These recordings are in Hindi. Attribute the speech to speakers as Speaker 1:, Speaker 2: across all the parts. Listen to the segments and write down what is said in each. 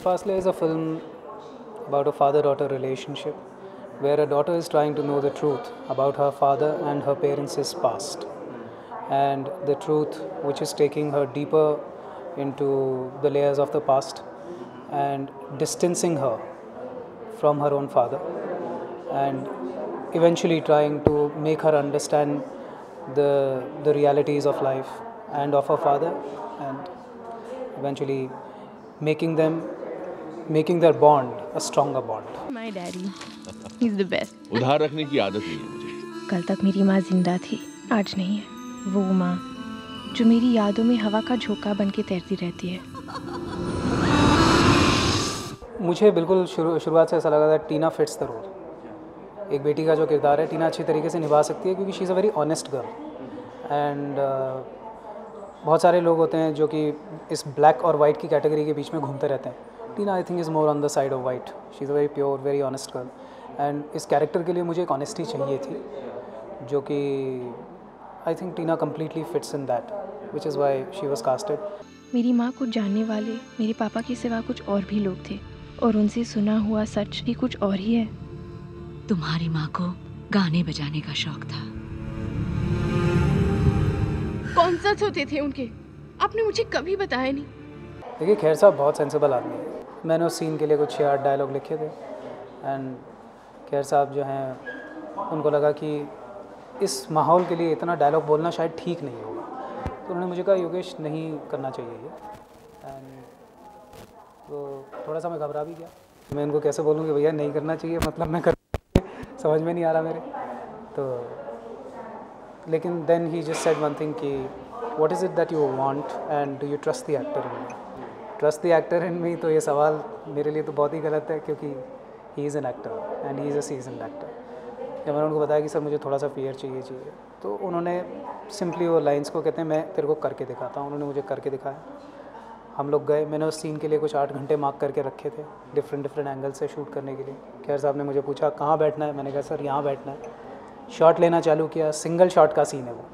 Speaker 1: Fasle is a film about a father-daughter relationship where a daughter is trying to know the truth about her father and her parents' past, and the truth which is taking her deeper into the layers of the past and distancing her from her own father, and eventually trying to make her understand the realities of life and of her father, and eventually making their bond a stronger bond.
Speaker 2: My daddy, he's the best.
Speaker 3: उधार रखने की आदत नहीं है मुझे।
Speaker 2: कल तक मेरी माँ जिंदा थी, आज नहीं है। वो माँ जो मेरी यादों में हवा का झोंका बन के तैरती रहती है।
Speaker 1: मुझे बिल्कुल शुरुआत से ऐसा लगा था टीना फिट्स द रोल। एक बेटी का जो किरदार है टीना अच्छी तरीके से निभा सकती है, क्योंकि she is a very honest girl. And बहुत सारे लोग होते हैं जो कि इस ब्लैक और वाइट की कैटेगरी के बीच में घूमते रहते हैं। Tina I think is more on the side of white. She is a very pure, very honest girl, and इस कैरेक्टर के लिए मुझे एक ऑनेस्टी चाहिए थी, जो कि I think Tina completely fits in that, which is why she was casted.
Speaker 2: मेरी माँ को जानने वाले मेरे पापा के सिवा कुछ और भी लोग थे, और उनसे सुना हुआ सच भी कुछ और ही है।
Speaker 4: तुम्हारी माँ को गाने बजाने का शौक था।
Speaker 2: कॉन्सर्ट्स होते थे उनके, आपने मुझे कभी बताया नहीं।
Speaker 1: देखिए खैर साहब बहुत सेंसिबल आदमी है। मैंने उस सीन के लिए कुछ 6-8 डायलॉग लिखे थे, एंड खैर साहब जो हैं उनको लगा कि इस माहौल के लिए इतना डायलॉग बोलना शायद ठीक नहीं होगा, तो उन्होंने मुझे कहा योगेश नहीं करना चाहिए ये। एंड तो थोड़ा सा मैं घबरा भी गया। मैं इनको कैसे बोलूँ कि भैया नहीं करना चाहिए, मतलब मैं कर समझ में नहीं आ रहा मेरे। तो लेकिन then he just said one thing कि what is it that you want and do you trust the actor in me. Trust the actor in me, तो ये सवाल मेरे लिए तो बहुत ही गलत है, क्योंकि he is an actor and he is a seasoned actor. जब मैंने उनको बताया कि सर मुझे थोड़ा सा फियर चाहिए, तो उन्होंने सिंपली वो लाइंस को कहते हैं मैं तेरे को करके दिखाता हूँ। उन्होंने मुझे करके दिखाया। हम लोग गए, मैंने उस सीन के लिए कुछ 8 घंटे मार्क करके रखे थे डिफरेंट एंगल से शूट करने के लिए। खैर साहब ने मुझे पूछा कहाँ बैठना है, मैंने कहा सर यहाँ बैठना है। शॉट लेना चालू किया, सिंगल शॉट का सीन है वो।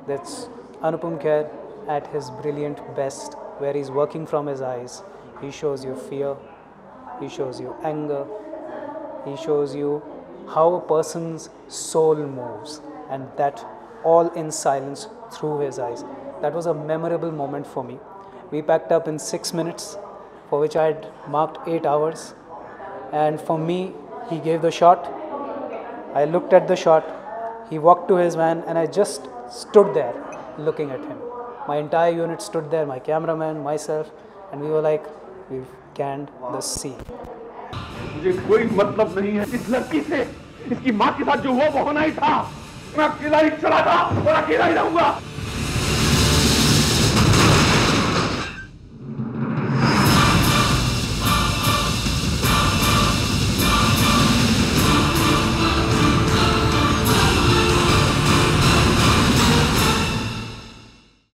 Speaker 1: That's Anupam Kher at his brilliant best, where is working from his eyes. He shows you fear, he shows you anger, he shows you how a person's soul moves, and that all in silence through his eyes. That was a memorable moment for me. We packed up in 6 minutes, for which I had marked 8 hours, and for me he gave the shot. I looked at the shot, he walked to his van, and I just stood there looking at him. My entire unit stood there, my cameraman, myself, and we were like, we've canned the sea.
Speaker 3: मुझे कोई मतलब नहीं है इस लड़की से। इसकी माँ के साथ जो हुआ वो होना ही था। मैं अकेला ही चला था और अकेला ही रहूंगा।